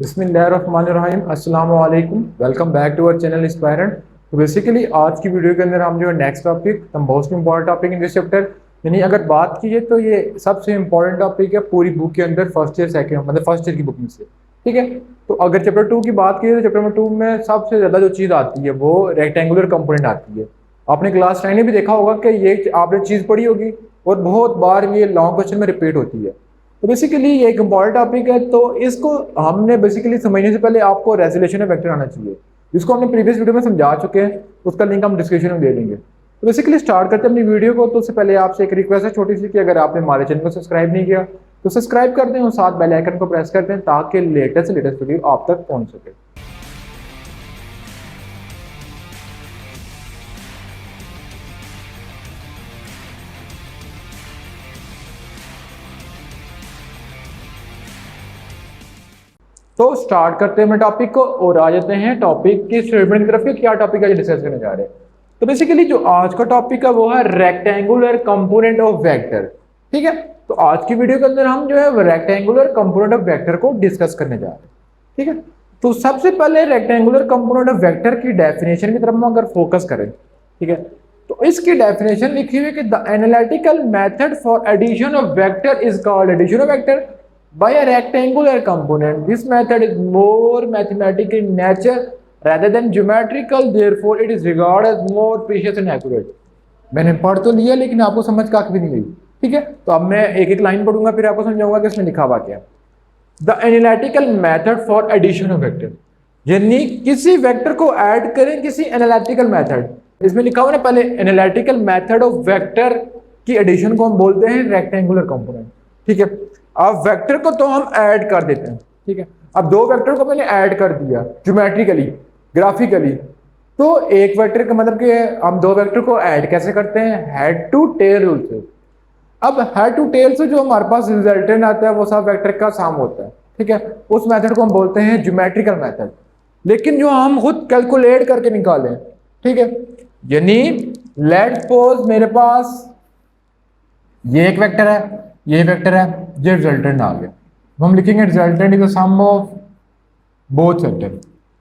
बिस्मिल्लाहिर्रहमानिर्रहीम अस्सलामु अलैकुम। Welcome back to our channel Inspirant. तो बेसिकली आज की वीडियो के अंदर हम जो है next topic the most important topic in this chapter, यानी अगर बात की जाए तो ये सबसे इंपॉर्टेंट टॉपिक है पूरी बुक के अंदर, फर्स्ट ईयर सेकंड मतलब फर्स्ट ईयर की बुक में से। ठीक है, तो अगर चैप्टर 2 की बात की जाए तो चैप्टर नंबर 2 में सबसे ज़्यादा जो चीज़ आती है वो रेक्टेंगुलर कंपोनेंट आती है। आपने क्लास 9 में भी देखा होगा कि ये आपने चीज़ पढ़ी होगी और बहुत बार ये लॉन्ग क्वेश्चन में रिपीट होती है। तो बेसिकली ये एक इम्पॉर्टेंट टॉपिक है, तो इसको हमने बेसिकली समझने से पहले आपको रेजोल्यूशन ऑफ वेक्टर आना चाहिए, जिसको हमने प्रीवियस वीडियो में समझा चुके हैं। उसका लिंक हम डिस्क्रिप्शन में दे देंगे। तो बेसिकली स्टार्ट करते हैं अपनी वीडियो को। तो उससे पहले आपसे एक रिक्वेस्ट है छोटी सी कि अगर आपने हमारे चैनल को सब्सक्राइब नहीं किया तो सब्सक्राइब कर दें और साथ बेल आइकन को प्रेस कर दें ताकि लेटेस्ट वीडियो आप तक पहुंच सके। तो स्टार्ट करते हैं मैं टॉपिक को और आ जाते हैं टॉपिक की स्टेटमेंट की तरफ कि क्या टॉपिक आज डिस्कस करने जा रहे हैं। तो बेसिकली जो आज का टॉपिक है वो है रेक्टेंगुलर कंपोनेंट ऑफ वेक्टर। ठीक है, तो आज की वीडियो के अंदर हम जो है रेक्टेंगुलर कंपोनेंट ऑफ वेक्टर को डिस्कस करने जा रहे हैं। ठीक है, तो सबसे पहले रेक्टेंगुलर कंपोनेंट ऑफ वेक्टर की डेफिनेशन की तरफ हम अगर फोकस करें, ठीक है, तो इसकी डेफिनेशन लिखी हुई है कि the analytical method for addition of vector is called addition of vector by a rectangular component. This method is more mathematical in nature rather than geometrical, therefore it is regarded as more precise and accurate. मैंने पढ़ तो लिया लेकिन आपको समझ काफी नहीं गई। ठीक है, तो अब मैं एक एक लाइन पढ़ूंगा फिर आपको समझाऊंगा कि इसमें लिखा हुआ क्या। The analytical method for addition of vector, यानी किसी वेक्टर को ऐड करें किसी एनालिटिकल मेथड। इसमें लिखा हुआ ना पहले एनालिटिकल मेथड ऑफ वेक्टर की एडिशन को हम बोलते हैं रेक्टेंगुलर कंपोनेंट। ठीक है, अब वेक्टर को तो हम ऐड कर देते हैं। ठीक है, अब दो वेक्टर को मैंने ऐड कर दिया ज्योमेट्रिकली ग्राफिकली, तो एक वेक्टर का मतलब कि हम दो वेक्टर को ऐड कैसे करते हैं, हेड टू टेल रूल से। अब हेड टू टेल से जो हमारे पास रिजल्टेंट आता है वो सब वेक्टर का सम होता है। ठीक है, उस मेथड को हम बोलते हैं ज्योमेट्रिकल मेथड। लेकिन जो हम खुद कैलकुलेट करके निकालें, ठीक है, यानी लेट्स सपोज मेरे पास ये एक वेक्टर है, ये वेक्टर है, ये रिजल्टेंट आ गया, हम लिखेंगे resultant is the sum of both vector,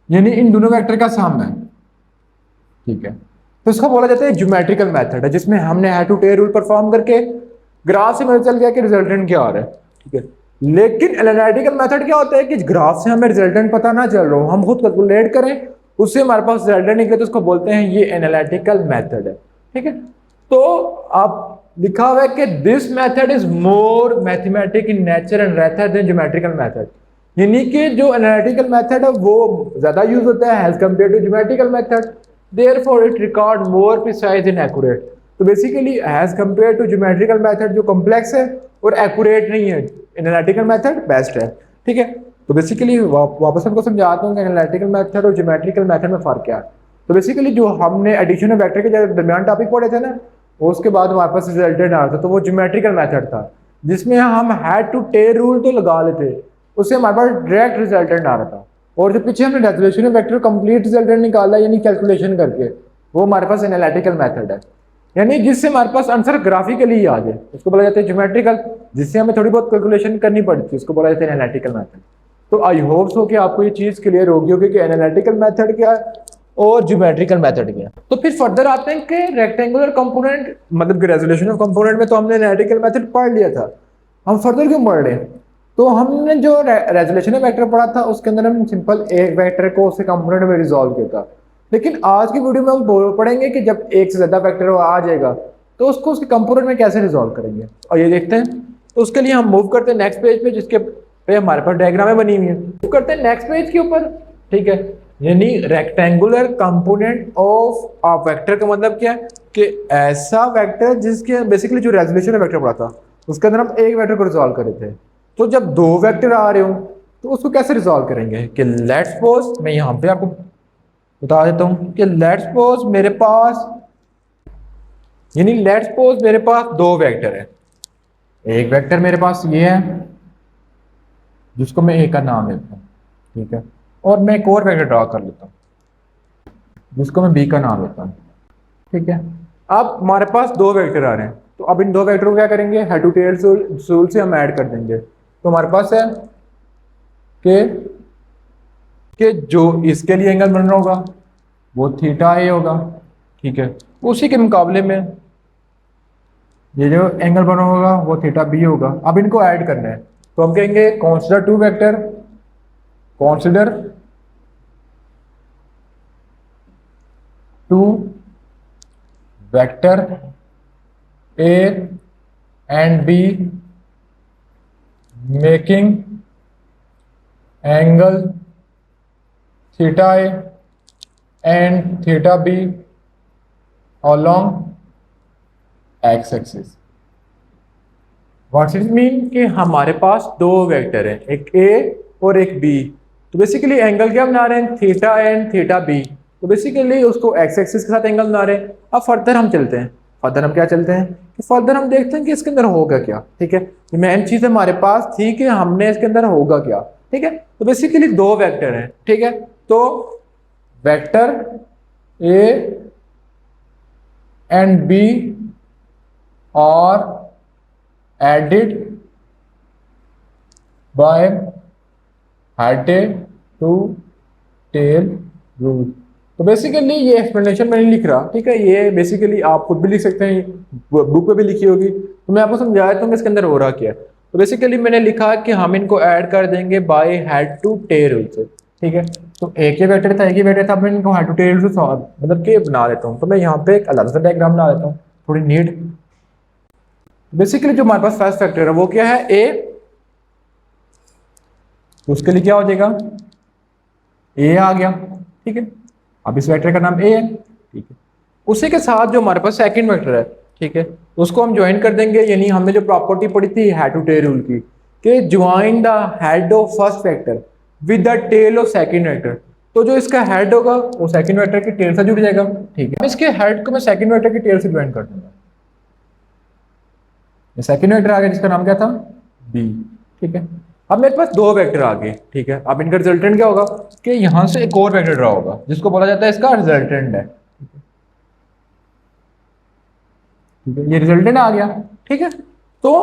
यानी इन दोनों वेक्टर का सम है। ठीक है, तो इसको बोला जाता है ज्योमेट्रिकल मेथड है, जिसमें हमने head to tail rule perform करके ग्राफ से पता चल गया कि रिजल्टेंट क्या आ रहा है। ठीक है, लेकिन एनालिटिकल मेथड क्या होता है कि ग्राफ से हमें रिजल्टेंट पता ना चल रहा हो, हम खुद कैलकुलेट करें उससे हमारे पास रिजल्टेंट निकले तो उसको बोलते हैं ये एनालिटिकल मेथड है। ठीक है, तो आप लिखा हुआ है कि this method is more mathematic in nature and rather than geometrical method, यानी कि जो एनालिटिकल मेथड है वो ज्यादा यूज होता है as compare to geometrical method, therefore it record more precise and accurate. तो basically as compare to geometrical method जो कॉम्प्लेक्स है और एक्यूरेट नहीं है, एनालिटिकल मेथड बेस्ट है। ठीक है, तो बेसिकली वापस हमको समझाता हूँ कि एनालिटिकल मेथड और ज्योमेट्रिकल मेथड में फर्क क्या है। तो बेसिकली जो हमने एडिशन ऑफ वेक्टर के दरमियान टॉपिक पढ़े थे ना, उसके बाद हमारे पास रिजल्टेंट आ रहा था, तो वो ज्योमेट्रिकल मेथड था जिसमें हम हेड टू टेल रूल तो लगा लेते, उससे हमारे पास डायरेक्ट रिजल्टेंट आ रहा था। और जो पीछे हमने resolution of vector complete resultant निकाला यानी कैलकुलेशन करके, वो हमारे पास एनालिटिकल मेथड है, यानी जिससे हमारे पास आंसर ग्राफिकली ही आ जाए उसको बोला जाता है ज्योमेट्रिकल, जिससे हमें थोड़ी बहुत कैलकुलेशन करनी पड़ती है उसको बोला जाता है एनालिटिकल मेथड। तो आई होप सो कि आपको ये चीज़ क्लियर होगी कि एनालिटिकल मेथड क्या है और ज्योमेट्रिकल मेथड क्या। तो फिर फर्दर आते हैं कि रेक्टेंगुलर कंपोनेंट मतलब कि रेजोल्यूशन ऑफ कंपोनेंट में तो हमने एनालिटिकल मेथड पढ़ लिया था, हम फर्दर क्यों पढ़ रहे हैं। तो हमने जो रेजोल्यूशन ऑफ वेक्टर पढ़ा था उसके अंदर हम सिंपल एक वेक्टर को उसके कंपोनेंट में रिजॉल्व किया था, लेकिन आज की वीडियो में हम पढ़ेंगे कि जब एक से ज्यादा वेक्टर आ जाएगा तो उसको उसके कंपोनेंट में कैसे रिजॉल्व करेंगे, और ये देखते हैं। तो उसके लिए हम मूव करते हैं नेक्स्ट पेज पे, जिसके पे हमारे पास डायग्रामें बनी हुई है। मूव करते हैं नेक्स्ट पेज के ऊपर। ठीक है, यानी rectangular component of a vector का मतलब क्या है कि ऐसा वेक्टर जिसके बेसिकली जो रेजोल्यूशन वेक्टर पढ़ा था उसके अंदर हम एक वेक्टर को रिजॉल्व कर रहे थे। तो जब दो वेक्टर आ रहे हो तो उसको कैसे रिजॉल्व करेंगे कि लेट्स सपोज मैं यहाँ पे आपको बता देता हूँ कि लेट्स सपोज मेरे पास यानी लेट्स सपोज मेरे पास दो वेक्टर है, एक वेक्टर मेरे पास ये है जिसको मैं ए का नाम लेता हूँ। ठीक है, और मैं एक और वेक्टर ड्रॉ कर लेता हूँ जिसको मैं बी का नाम लेता हूँ। ठीक है, अब हमारे पास दो वेक्टर आ रहे हैं, तो अब इन दो वेक्टर को क्या करेंगे, हेड टू टेल रूल से हम ऐड कर देंगे। तो हमारे पास है कि कि जो इसके लिए एंगल बन रहा होगा वो थीटा ए होगा, ठीक है। उसी के मुकाबले में ये जो एंगल बना होगा वो थीटा बी होगा। अब इनको ऐड करना है तो हम कहेंगे consider two vector, consider two vector A and B making angle theta A and theta B along x axis. What's it mean कि हमारे पास दो वेक्टर हैं, एक ए और एक बी। तो बेसिकली एंगल क्या बना रहे हैं, थीटा एंड थीटा बी। तो बेसिकली उसको एक्स एक्सिस के साथ एंगल बना रहे हैं। अब फर्दर हम चलते हैं, फर्दर हम क्या चलते हैं कि फर्दर हम देखते हैं कि इसके अंदर होगा क्या, ठीक है। मेन चीज हमारे पास थी कि हमने इसके अंदर होगा क्या, ठीक है। तो बेसिकली दो वेक्टर हैं, ठीक है। तो वेक्टर ए एंड बी और added by head to tail rule। तो बेसिकली ये एक्सप्लेनेशन मैं नहीं लिख रहा, ठीक है। ये बेसिकली आप खुद भी लिख सकते हैं, बुक पे भी लिखी होगी। तो मैं आपको समझा देता हूँ कि इसके अंदर हो रहा क्या है। तो बेसिकली मैंने लिखा कि हम इनको ऐड कर देंगे by head to tail rule से, ठीक है। तो एक ही वेक्टर था, एक ही वेक्टर था, मैं इनको हेड टू टेल रूल से मतलब कि बना देता हूँ। तो मैं यहाँ पे एक अलग सा डायग्राम बना देता हूँ, थोड़ी नीट। बेसिकली जो हमारे पास फर्स्ट फैक्टर है वो क्या है, ए। तो उसके लिए क्या हो जाएगा, ए आ गया, ठीक है। अब इस वेक्टर का नाम ए है, ठीक है। उसी के साथ जो हमारे पास सेकंड वेक्टर है, ठीक है, उसको हम ज्वाइन कर देंगे। यानी हमने जो प्रॉपर्टी पढ़ी थी हेड टू टेल रूल की, कि join the head of first vector with the tail of second vector. तो जो इसका हेड होगा वो सेकंड वेक्टर की टेल से जुड़ जाएगा, ठीक है। इसके हेड को मैं सेकंड वेक्टर की टेल से ज्वाइन कर दूंगा। सेकंड वेक्टर आ गया जिसका नाम क्या था, बी, ठीक है। अब मेरे पास दो वेक्टर आ गए, ठीक है। अब इनका रिजल्टेंट क्या होगा कि यहां से एक और वेक्टर ड्रा होगा जिसको बोला जाता है इसका रिजल्टेंट है, ठीक है। ये रिजल्टेंट आ गया, ठीक है। तो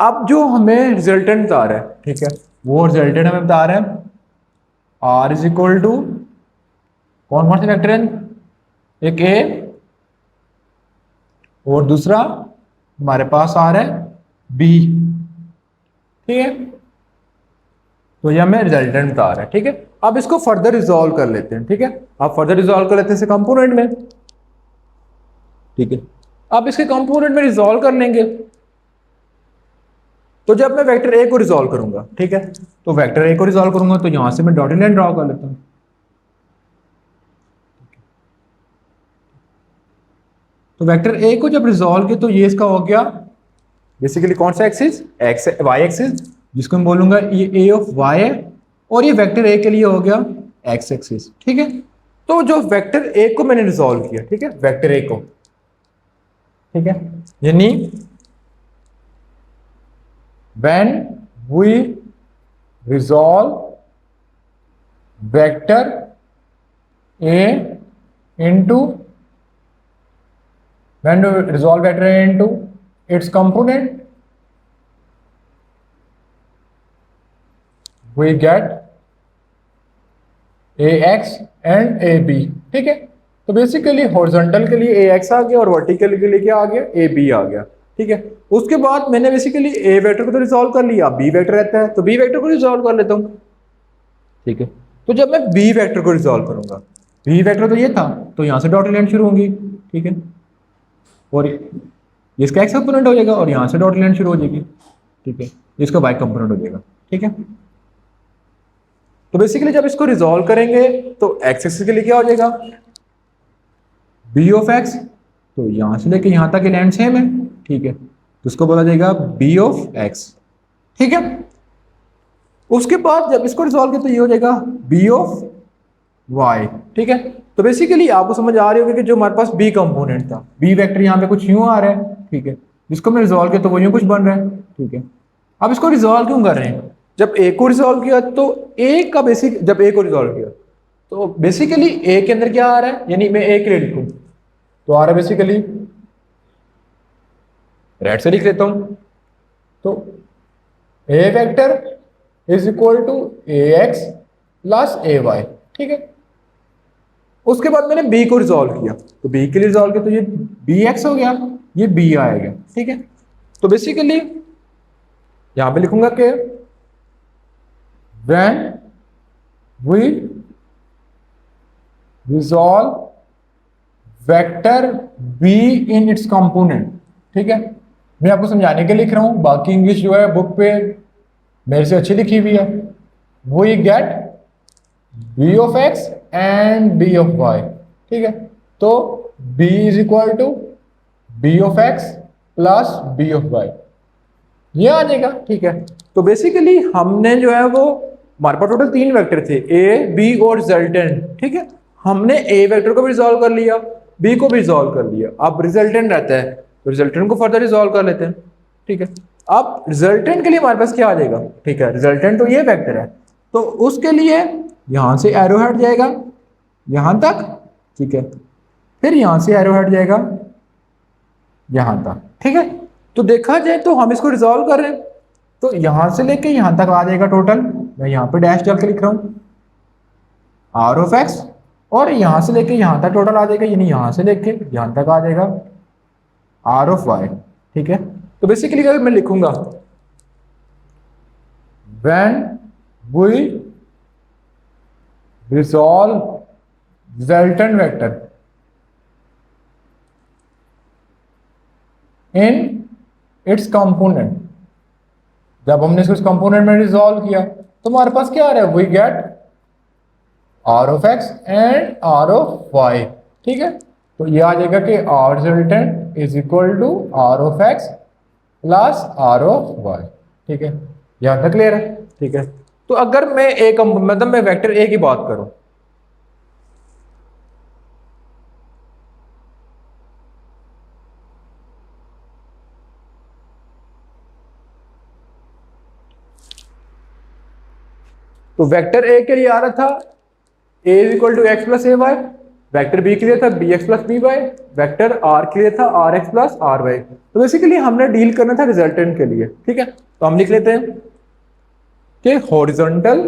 अब जो हमें रिजल्टेंट बता रहा है, ठीक है, वो रिजल्टेंट हमें बता रहा है आर इज इक्वल टू कौन कौन से वेक्टर है, एक ए और दूसरा हमारे पास आ रहा है बी, ठीक है। तो ये हमें रिजल्टेंट बता रहा है, ठीक है। अब इसको फर्दर रिजॉल्व कर लेते हैं, ठीक है। अब फर्दर रिजॉल्व कर लेते हैं इसे कंपोनेंट में, ठीक है। अब इसके कंपोनेंट में रिजॉल्व कर लेंगे। तो जब मैं वेक्टर ए को रिजॉल्व करूंगा, ठीक है, तो वेक्टर ए को रिजॉल्व करूंगा तो यहां से मैं डॉटेड लाइन ड्रॉ कर लेता हूं। तो वेक्टर ए को जब रिजॉल्व किया तो ये इसका हो गया बेसिकली कौन सा एक्सिस, एक्स वाई एक्सिस, जिसको मैं बोलूंगा ये ए ऑफ वाई है। और ये वेक्टर ए के लिए हो गया एक्स एक्सिस, ठीक है। तो जो वेक्टर ए को मैंने रिजॉल्व किया, ठीक है, वेक्टर ए को, ठीक है, यानी when we resolve vector A into when we resolve vector A into its component, we get ax and ab, ठीक है। तो बेसिकली हॉरिजॉन्टल के लिए ax आ गया और वर्टिकल के लिए क्या आ गया, ab आ गया, ठीक है। उसके बाद मैंने बेसिकली a वेक्टर को तो रिजॉल्व कर लिया, b वेक्टर रहता है तो b वेक्टर को रिजॉल्व कर लेता हूं, ठीक है। तो जब मैं b वेक्टर को रिजॉल्व करूंगा, b वेक्टर तो ये था, तो यहां से डॉटेड लाइन शुरू होगी, ठीक है। और इसका एक्स कंपोनेंट हो जाएगा और यहां से डॉट लाइन शुरू हो जाएगी, ठीक है। इसका वाई कंपोनेंट हो जाएगा, ठीक है। तो बेसिकली जब इसको रिजॉल्व करेंगे तो एक्स एक्सिस के लिए क्या हो जाएगा, बी ऑफ एक्स। तो यहां से लेके यहां तक लाइन सेम है, ठीक है। तो उसको बोला जाएगा बी ऑफ एक्स, ठीक है। उसके बाद जब इसको रिजॉल्व किया तो ये हो जाएगा बी ऑफ वाई, ठीक है। तो बेसिकली आपको समझ आ रही होगी कि जो हमारे पास बी कंपोनेंट था, बी वेक्टर यहाँ पे कुछ यूं आ रहा है, ठीक है, जिसको मैं रिजॉल्व किया तो वो यूं कुछ बन रहा है, ठीक है। अब इसको रिजॉल्व क्यों कर रहे हैं, जब ए को रिजॉल्व किया तो ए का बेसिक, जब ए को रिजॉल्व किया तो बेसिकली ए के अंदर क्या आ रहा है, यानी मैं ए के लिए लिखूं तो आ रहा है बेसिकली रेड से लिख लेता हूं, तो A vector is equal to A X plus A Y, ठीक है। उसके बाद मैंने बी को रिजॉल्व किया, तो बी के लिए रिजॉल्व किया तो ये बी एक्स हो गया, ये बी आएगा। ठीक है, तो बेसिकली यहां पे लिखूंगा कि when we resolve vector B in its component. ठीक है, मैं आपको समझाने के लिए लिख रहा हूं, बाकी इंग्लिश जो है बुक पे मेरे से अच्छी लिखी हुई है। We get B of x and B of Y. ठीक है, तो b is equal to B of x plus B of y, ये आ जाएगा। ठीक है, तो बेसिकली हमने जो है वो, हमारे पास टोटल 3 वेक्टर थे, ए बी और रिजल्टेंट। ठीक है, हमने ए वेक्टर को भी रिजॉल्व कर लिया, बी को भी रिजॉल्व कर लिया, अब रिजल्टेंट रहता है तो रिजल्टेंट को फर्दर रिजॉल्व कर लेते हैं। ठीक है, अब रिजल्टेंट के लिए हमारे पास क्या आ जाएगा, ठीक है, रिजल्टेंट तो ये वेक्टर है, तो उसके लिए यहां से एरो हट जाएगा यहां तक। ठीक है, फिर यहां से एरो हट जाएगा यहां तक। ठीक है, तो देखा जाए तो हम इसको रिजॉल्व कर रहे हैं, तो यहां से लेके यहां तक आ जाएगा टोटल, मैं यहां पे डैश डाल के लिख रहा हूं आर ऑफ एक्स, और यहां से लेके यहां तक टोटल आ जाएगा, यानी यहां से लेके यहां तक आ जाएगा आर ऑफ वाई। ठीक है, तो बेसिकली अगर मैं लिखूंगा when we resolve resultant vector in its component, जब हमने इसको इस कंपोनेंट में रिजॉल्व किया तो हमारे पास क्या आ रहा है, we get R of x and R of Y. ठीक है, तो ये आ जाएगा कि R resultant is equal to R of x plus R of Y. ठीक है, यहां तक क्लियर है। ठीक है, तो अगर मैं एक मतलब मैं वेक्टर ए की बात करूं, तो वेक्टर ए के लिए आ रहा था A is equal to X plus A Y, vector B के लिए था B X plus B Y, vector R के लिए था R X plus R Y. तो बेसिकली हमने डील करना था रिजल्टेंट के लिए। ठीक है, तो हम लिख लेते हैं कि हॉरिजॉन्टल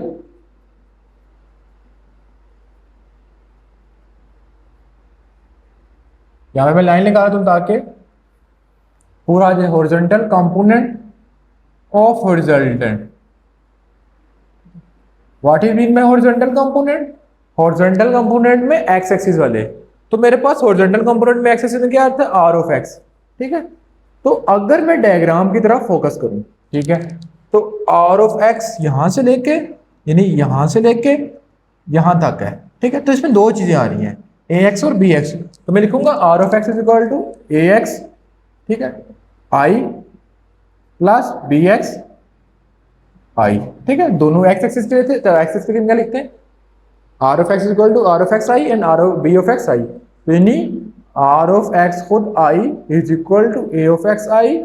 यहां पे मैं लाइन लगा दूं ताकि पूरा जो horizontal component of horizontal, what is mean by horizontal component, horizontal component में एक्स एक्सिस वाले, तो मेरे पास हॉरिजॉन्टल कंपोनेंट में एक्स एक्सिस में क्या आता है, आर ऑफ एक्स। ठीक है, तो अगर मैं डायग्राम की तरफ फोकस करूं, ठीक है, तो आर ऑफ एक्स यहां से लेके, यानी यहां से लेके यहां तक है। ठीक है, तो इसमें 2 चीजें आ रही हैं, ए एक्स और बी एक्स, तो मैं लिखूंगा R of x is equal to A x, ठीक है, i plus B x i. ठीक है, दोनों एक्स एक्सिस के लिए थे, तो एक्स एक्सिस के लिए क्या लिखते हैं, R of X equal to R of X I and R of B of X I, तो यानी आर ऑफ एक्स खुद I is equal to A of X I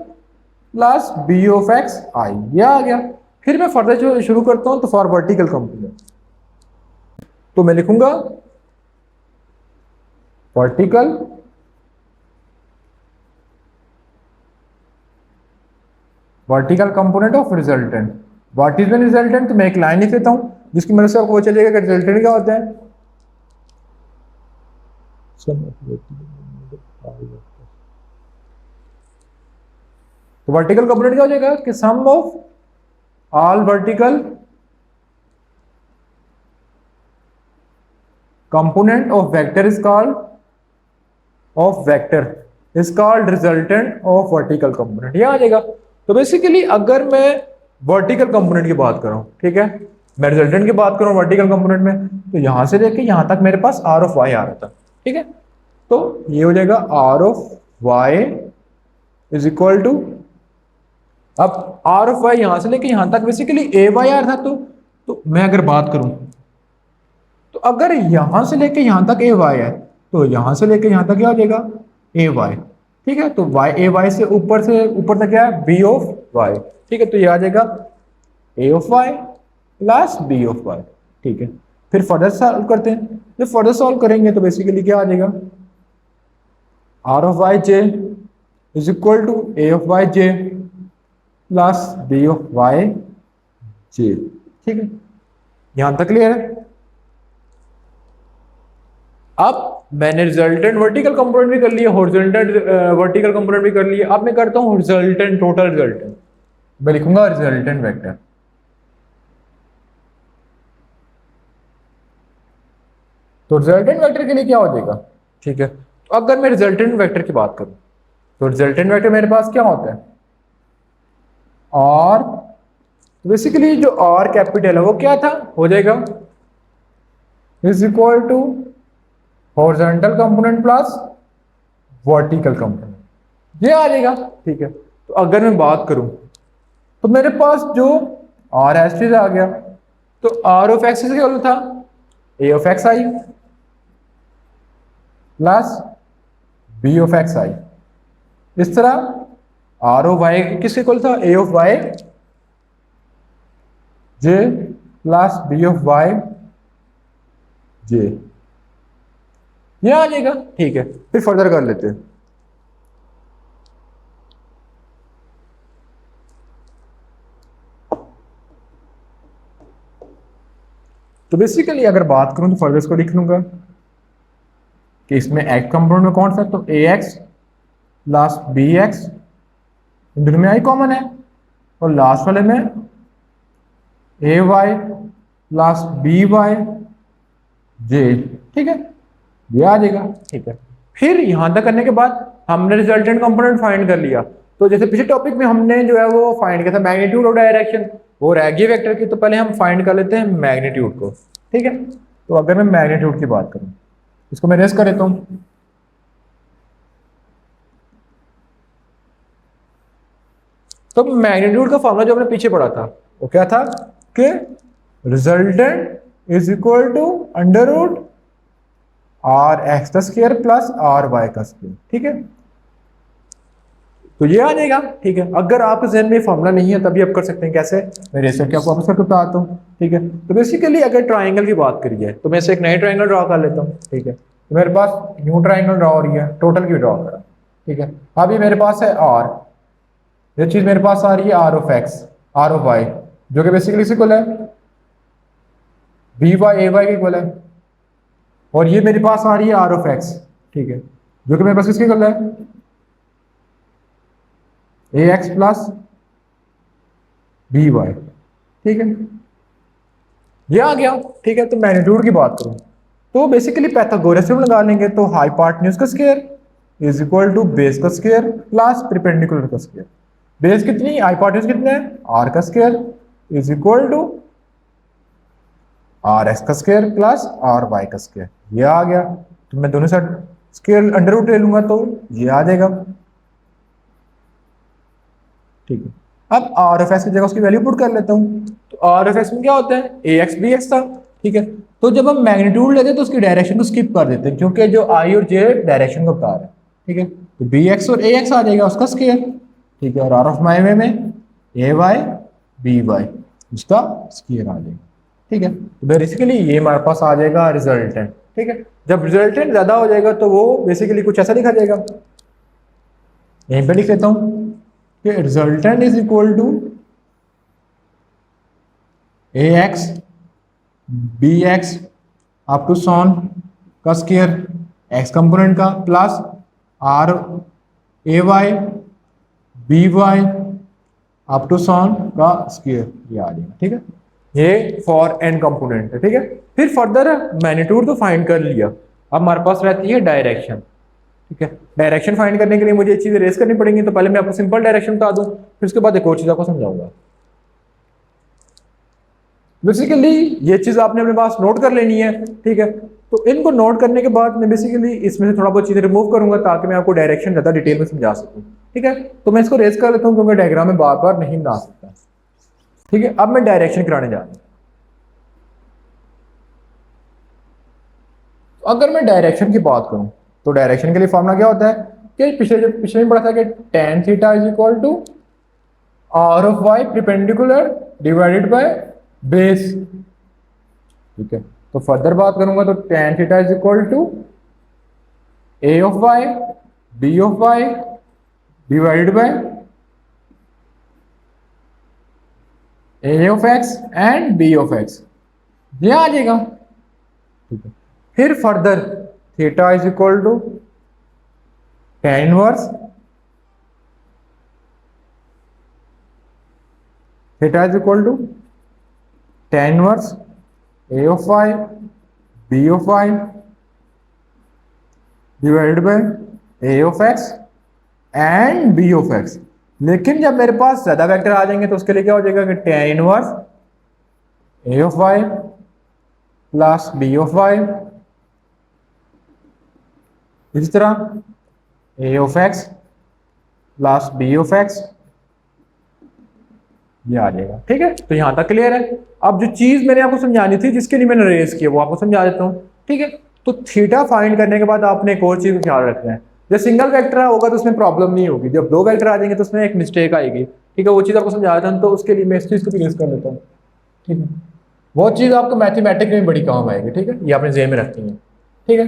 plus B of X I, ये आ गया। फिर मैं further जो शुरू करता हूं, तो फॉर वर्टिकल कंपोनेंट तो मैं लिखूंगा vertical vertical component of resultant. What is the resultant, तो मैं एक लाइन लिख देता हूं जिसकी मदद से आपको पता चलेगा कि रिजल्टेंट क्या होता है। तो वर्टिकल कंपोनेंट क्या हो जाएगा कि sum of all vertical component of vector is called resultant of vertical component, ये आ जाएगा। तो बेसिकली अगर मैं वर्टिकल कंपोनेंट की बात करूं, ठीक है, मैं रिजल्टेंट की बात करूं वर्टिकल कंपोनेंट में, तो यहां से लेके यहां तक मेरे पास आर ऑफ वाई आ रहा था। ठीक है, तो ये हो जाएगा R of y is equal to, अब आर ऑफ वाई यहां से लेके यहां तक बेसिकली ए वाई आ रहा था, तो मैं अगर बात करूं, तो अगर यहां से लेके यहां तक ए वाई है, तो यहां से लेके यहां तक क्या हो जाएगा ए वाई। ठीक है, तो वाई ए वाई से ऊपर तक क्या है, बी ऑफ वाई। ठीक है, तो ये आ जाएगा A of Y plus B of Y. ठीक है, फिर फर्दर सॉल्व करते हैं, जब फर्दर सॉल्व करेंगे तो बेसिकली क्या आ जाएगा, R of Y J is equal to A of Y J plus B of Y J. ठीक है, यहां तक क्लियर है। अब मैंने रिजल्टेंट वर्टिकल कंपोनेंट भी कर लिया, हॉरिजॉन्टल वर्टिकल कंपोनेंट भी कर लिया। अब मैं करता हूँ रिजल्टेंट, टोटल रिजल्टेंट। मैं लिखूंगा रिजल्टेंट वेक्टर। तो रिजल्टेंट वेक्टर के लिए क्या हो जाएगा, ठीक है। तो अगर मैं रिजल्टेंट वेक्टर की बात करूं तो रिजल्टेंट वेक्टर मेरे पास क्या होता है, और बेसिकली जो आर कैपिटल है वो क्या था, हो जाएगा is equal to horizontal component plus vertical component, ये आ जाएगा, ठीक है। तो अगर मैं बात करूं तो मेरे पास जो आर एस्ट्रीज आ गया, तो आर ऑफ एक्स क्या था, A of X I plus B of X I. इस तरह आर ऑफ वाई किसके इक्वल था, A of Y J plus B of Y J, ये आ जाएगा, ठीक है। फिर फर्दर कर लेते हैं। तो बेसिकली अगर बात करूं तो फर्दर इसको लिख लूंगा कि इसमें एक्स कंपोनेंट में कौन सा है, तो ए एक्स प्लस बी एक्स, दोनों में आई कॉमन है, और लास्ट वाले में ए Y plus B Y J, ठीक है, ये आ जाएगा, ठीक है। फिर यहां तक करने के बाद हमने रिजल्टेंट कंपोनेंट फाइंड कर लिया। तो जैसे पिछले टॉपिक में हमने जो है वो फाइंड किया था मैग्नीट्यूड और डायरेक्शन, वो रह गई वेक्टर की, तो पहले हम फाइंड कर लेते हैं मैग्नीट्यूड को, ठीक है। तो अगर मैं मैग्नीट्यूड की बात करूं, इसको मैं रेस कर लेता हूं। तो मैग्नीट्यूड का फॉर्मूला जो हमने पीछे पढ़ा था वो क्या था कि resultant is equal to under root R x का स्क्वायर प्लस आर वाई का स्क्वायर, ठीक है। तो ये आ जाएगा, ठीक है। अगर आपके जहन में फॉर्मूला नहीं है तभी आप कर सकते हैं, कैसे, मैं रेस करके आपको वापस करके बताता हूँ, ठीक है। तो बेसिकली अगर ट्राइंगल की बात करिए तो मैं इसे एक नई ट्राइंगल ड्रॉ कर लेता हूँ, ठीक है। तो मेरे पास न्यू ट्राइंगल ड्रॉ हो रही है, टोटल की ड्रॉ करा, ठीक है। अब ये मेरे पास है आर, ये चीज मेरे पास आ रही है R of x, R of y, जो कि बेसिकली इक्वल है बी वाई ए वाई के इक्वल है, और ये मेरे पास आ रही है आर ऑफ एक्स, ठीक है, जो कि मेरे पास किसके इक्वल है, ए एक्स प्लस बी वाई, ठीक है, ये आ गया, ठीक है। तो मैग्नीट्यूड की बात करूं तो बेसिकली पाइथागोरस थ्योरम लगा लेंगे, तो हाइपोटेन्यूज का square is equal to base का स्क्वायर प्लस परपेंडिकुलर का स्क्वायर। बेस कितनी, हाइपोटेन्यूज कितने हैं, आर का square is equal to R x का स्क्वायर प्लस आर वाई का स्क्वायर, ये आ गया। तो मैं दोनों साइड स्क्वायर अंडर रूट ले लूंगा तो ये आ जाएगा, ठीक है। अब आर एफ एक्स की जगह उसकी वैल्यू पुट कर लेता हूँ। तो आर एफ एक्स में क्या होता है, ए एक्स बी एक्स था, ठीक है। तो जब हम मैग्नीट्यूड लेते हैं तो उसकी डायरेक्शन को स्किप कर देते हैं, क्योंकि जो आई और जे डायरेक्शन को बता रहे हैं, ठीक है। तो बी एक्स और ए एक्स आ जाएगा उसका स्क्वायर, ठीक है, और आर ऑफ माई में ए वाई बी वाई उसका स्क्वायर आ जाएगा, ठीक है। तो बेसिकली ये हमारे पास आ जाएगा रिजल्टेंट, ठीक है। जब रिजल्टेंट ज्यादा हो जाएगा तो वो बेसिकली कुछ ऐसा लिखा जाएगा, यहीं पे लिख लेता हूं कि resultant is equal to A x B x up to son का स्क्वायर एक्स कंपोनेंट का plus R A y B y up to son का स्क्वायर, ये आ जाएगा, ठीक है। ये फॉर एन कंपोनेंट है, ठीक है। फिर फर्दर मैग्नीट्यूड तो फाइंड कर लिया, अब हमारे पास रहती है डायरेक्शन, ठीक है। डायरेक्शन फाइंड करने के लिए मुझे चीजें रेस करनी पड़ेंगी, तो पहले मैं आपको सिंपल डायरेक्शन बता दूं, फिर उसके बाद एक और चीज आपको समझाऊंगा। बेसिकली ये चीज आपने अपने पास नोट कर लेनी है, ठीक है। तो इनको नोट करने के बाद मैं बेसिकली इसमें से थोड़ा बहुत चीजें रिमूव करूंगा ताकि मैं आपको डायरेक्शन ज्यादा डिटेल में समझा सकूं, ठीक है। तो मैं इसको रेस कर लेता हूं क्योंकि डायग्राम में बार बार नहीं बना सकता, ठीक है। अब मैं डायरेक्शन कराने जा रहा हूं। अगर मैं डायरेक्शन की बात करूं तो डायरेक्शन के लिए फॉर्मूला क्या होता है कि पिछले में पढ़ा था कि tan theta is equal to R of y perpendicular divided by base, ठीक है। तो फर्दर बात करूंगा तो tan theta is equal to A of y B of y divided by A of x and B of x, ये आ जाएगा, ठीक है। फिर further theta is equal to tan inverse theta is equal to tan inverse a of y b of y divided by a of x and b of x। लेकिन जब मेरे पास ज्यादा वेक्टर आ जाएंगे तो उसके लिए क्या हो जाएगा कि tan inverse a of y plus b of y, इसी तरह a of x plus b of x, ये आ जाएगा। ठीक है, तो यहां तक क्लियर है। अब जो चीज मैंने आपको समझानी थी जिसके लिए मैंने रेस किया वो आपको समझा देता हूँ। ठीक है, तो थीटा फाइंड करने के बाद आपने एक और चीज का ख्याल रखना है। जब सिंगल वेक्टर होगा तो उसमें प्रॉब्लम नहीं होगी, जब दो वेक्टर आ जाएंगे तो उसमें एक मिस्टेक आएगी। ठीक है, वो चीज आपको समझा देता हूँ, तो उसके लिए मैं इस चीज को भी रेस कर लेता हूँ। ठीक है, वो चीज आपको मैथमेटिक्स में बड़ी काम आएगी। ठीक है, ये आपने ज़हन में रखनी है। ठीक है,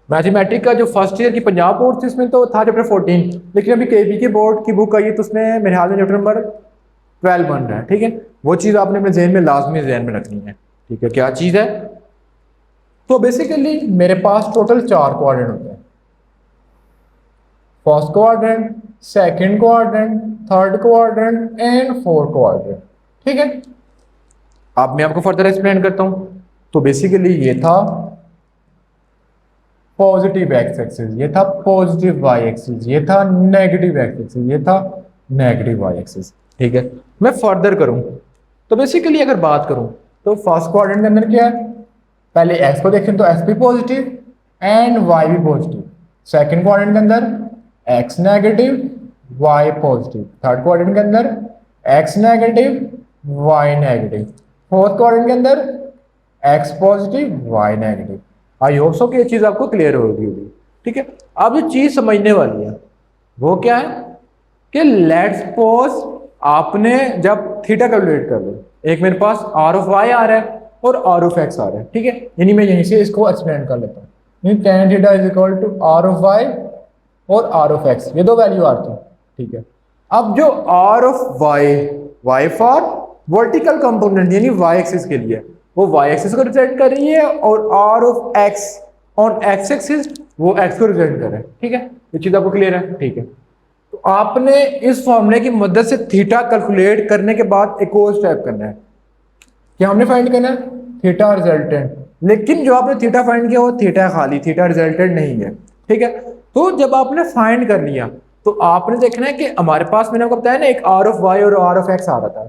मैथमेटिक्स का जो फर्स्ट ईयर की पंजाब बोर्ड थी उसमें तो था चैप्टर 14, लेकिन अभी केबी के बोर्ड की बुक आई है तो उसमें मेरे हाल में चैप्टर नंबर 12 बन रहा है। ठीक है, वो चीज़ आपने अपने जहन में लाजमी जहन में रखनी है। ठीक है, क्या चीज़ है? तो बेसिकली मेरे पास टोटल 4 क्वाड्रेंट होते हैं, first quadrant, second quadrant, third quadrant and fourth quadrant. ठीक है, अब मैं आपको फर्दर एक्सप्लेन करता हूं। तो बेसिकली ये था पॉजिटिव एक्स एक्सिस, ये था पॉजिटिव वाई एक्सिस, ये था नेगेटिव एक्स एक्सिस, ये था नेगेटिव वाई एक्सिस। ठीक है, मैं फर्दर करूं तो बेसिकली अगर बात करूं तो फर्स्ट क्वाड्रेंट के अंदर क्या है, पहले एक्स को देखें तो एक्स भी पॉजिटिव एंड वाई भी पॉजिटिव। सेकंड क्वाड्रेंट के अंदर x negative y positive. Third quadrant के अंदर x negative y negative. Fourth quadrant के अंदर x positive y negative. I hope so कि ये चीज आपको क्लियर होगी। ठीक है, अब जो चीज समझने वाली है वो क्या है कि लेट्स सपोज आपने जब थीटा कैलकुलेट कर लो, एक मेरे पास आर ऑफ वाई आ रहा है और आर ऑफ एक्स आ रहा है। ठीक है, यानी मैं यहीं से इसको एक्सप्लेन कर लेता हूँ। tan theta is equal to R of y और आर ऑफ एक्स, ये दो वैल्यू आती है। ठीक है, अब जो R of y, y for vertical component यानी वाई एक्सिस के लिए, वो वाई एक्सिस को रिप्रेजेंट कर रही है, और R of x on x axis वो एक्स को रिप्रेजेंट कर रहा है। ठीक है, ये चीज आपको क्लियर है? ठीक है, तो आपने इस फॉर्मूले की मदद से थीटा कैलकुलेट करने के बाद एक और स्टेप करना है। क्या हमने फाइंड करना है? Theta resultant. लेकिन जो आपने थीटा फाइंड किया वो थीटा खाली, थीटा रिजल्टेंट नहीं है। ठीक है, तो जब आपने फाइंड कर लिया तो आपने देखना है कि हमारे पास, मैंने आपको बताया ना, एक आर ऑफ वाई और आर ऑफ एक्स आ रहा था,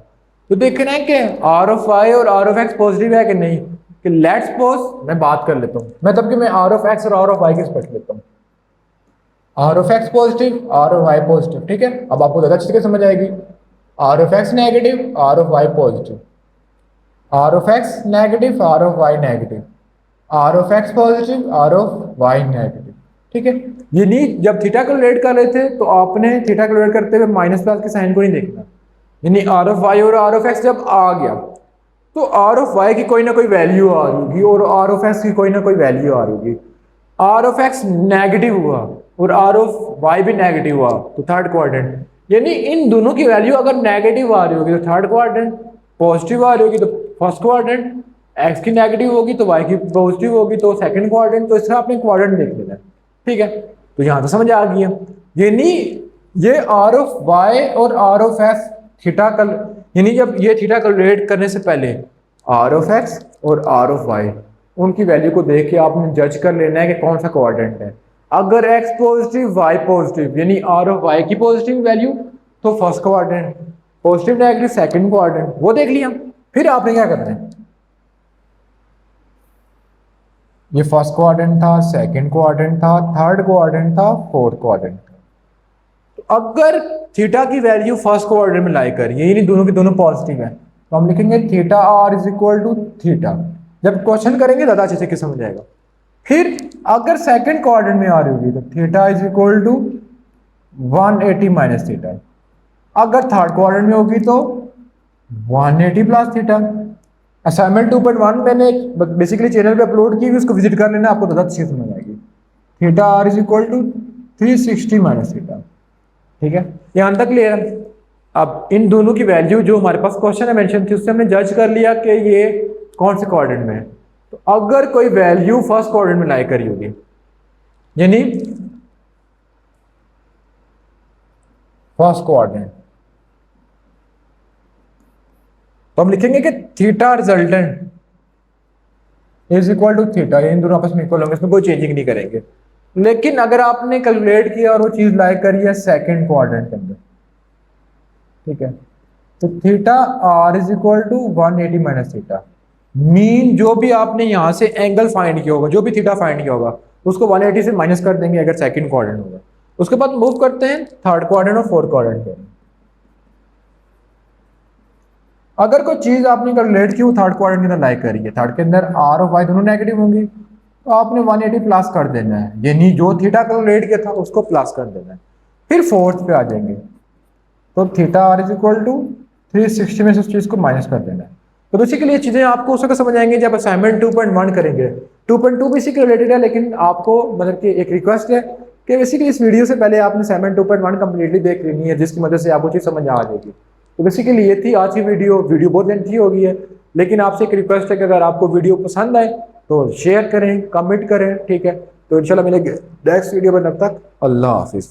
तो देखना है कि आर ऑफ वाई और आर ऑफ एक्स पॉजिटिव है कि नहीं। कि लेट्स सपोज मैं बात कर लेता हूँ, मतलब कि मैं आर ऑफ एक्स और आर ऑफ वाई की रिस्पेक्ट लेता हूँ। R of x positive, R of y positive. ठीक है, अब आपको ज्यादा अच्छे से समझ आएगी। R of x negative, R of y positive, R of x negative, R of y negative, R of x positive, R of y negative. ठीक है, ये नहीं, जब थीटा कैलकुलेट कर रहे थे तो आपने थीटा कैलकुलेट करते हुए माइनस प्लस के साइन को नहीं देखना, यानी आर ऑफ वाई और आर ऑफ एक्स जब आ गया तो आर ऑफ वाई की कोई ना कोई वैल्यू आ रही होगी और आर ऑफ एक्स की कोई ना कोई वैल्यू आ रही होगी। आर ऑफ एक्स नेगेटिव हुआ और आर ऑफ वाई भी नेगेटिव हुआ तो थर्ड क्वाड्रेंट, यानी इन दोनों की वैल्यू अगर नेगेटिव आ रही होगी तो थर्ड क्वाड्रेंट, पॉजिटिव आ रही होगी तो फर्स्ट क्वाड्रेंट, एक्स की नेगेटिव होगी तो वाई की पॉजिटिव होगी तो सेकंड क्वाड्रेंट। तो इस तरह आपने क्वाड्रेंट देख लेना है। ठीक है, तो यहां तो समझ आ गया, यानी ये आर ऑफ वाई और आर ऑफ एक्स थीटा कल, यानी जब ये थीटा कैलकुलेट करने से पहले आर ऑफ एक्स और आर ऑफ वाई उनकी वैल्यू को देख के आपने जज कर लेना है कि कौन सा क्वाड्रेंट है। अगर एक्स पॉजिटिव वाई पॉजिटिव यानी आर ऑफ वाई की पॉजिटिव वैल्यू तो first quadrant, positive negative second quadrant, वो देख लिया। फिर आपने क्या करना है, ये फर्स्ट क्वाड्रेंट था, सेकंड क्वाड्रेंट था, थर्ड क्वाड्रेंट था, फोर्थ क्वाड्रेंट था। तो अगर थीटा की वैल्यू फर्स्ट क्वाड्रेंट में लाई कर, यही नहीं दोनों की दोनों पॉजिटिव है, तो हम लिखेंगे theta R is equal to theta. जब क्वेश्चन करेंगे ज्यादा अच्छे से समझ आएगा। फिर अगर सेकंड क्वाड्रेंट में आ रही होगी तो theta is equal to 180 minus theta. अगर थर्ड क्वाड्रेंट में होगी तो 180 प्लस थीटा। असाइनमेंट 2.1 मैंने बेसिकली चैनल पे अपलोड की, उसको विजिट कर लेना, आपको ज्यादा अच्छी समझ आएगी। Theta R is equal to 360 minus theta. ठीक है, यहां तक क्लियर है? अब इन दोनों की वैल्यू जो हमारे पास क्वेश्चन में मेंशन थी उससे हमने जज कर लिया कि ये कौन से क्वाड्रेंट में है। तो अगर कोई वैल्यू फर्स्ट क्वाड्रेंट में लाई करी होगी, यानी फर्स्ट क्वाड्रेंट, तो हम लिखेंगे कि theta resultant is equal to theta, इन दोनों आपस में इक्वल होंगे, इसमें कोई चेंजिंग नहीं करेंगे। लेकिन अगर आपने कैलकुलेट किया और वो चीज लाई करी है सेकंड क्वाड्रेंट के अंदर, ठीक है, तो theta R is equal to 180 minus theta, mean जो भी आपने यहां से एंगल फाइंड किया होगा, जो भी थीटा फाइंड किया होगा उसको 180 से माइनस कर देंगे अगर सेकंड क्वाड्रेंट होगा। उसके बाद मूव करते हैं थर्ड क्वाड्रेंट और फोर्थ क्वाड्रेंट के। अगर कोई चीज आपने कैलकुलेट की वो थर्ड क्वाड्रेंट के अंदर लाई करी है, थर्ड के अंदर आर और वाई दोनों नेगेटिव होंगी, तो आपने 180 प्लस कर देना है, यानी जो थीटा कैलकुलेट किया था उसको प्लस कर देना है। फिर फोर्थ पे आ जाएंगे, तो theta R is equal to 360 में से उस चीज को माइनस कर देना है। तो इसी के लिए चीजें आपको उस वक्त समझ आएंगे जब असाइनमेंट 2.1 करेंगे। 2.2 भी इसी के रिलेटेड है, लेकिन आपको मतलब कि एक रिक्वेस्ट है कि बेसिकली इस वीडियो से पहले आपने असाइनमेंट 2.1 कंप्लीटली देख लेनी है, जिसकी मदद से आपको चीज समझ आ जाएगी। तो बेसिकली ये थी आज की वीडियो बहुत लेंथी हो गई है, लेकिन आपसे एक रिक्वेस्ट है कि अगर आपको वीडियो पसंद आए तो शेयर करें, कमेंट करें, ठीक है। तो इंशाल्लाह मिलेंगे नेक्स्ट वीडियो में, तब तक अल्लाह हाफिज।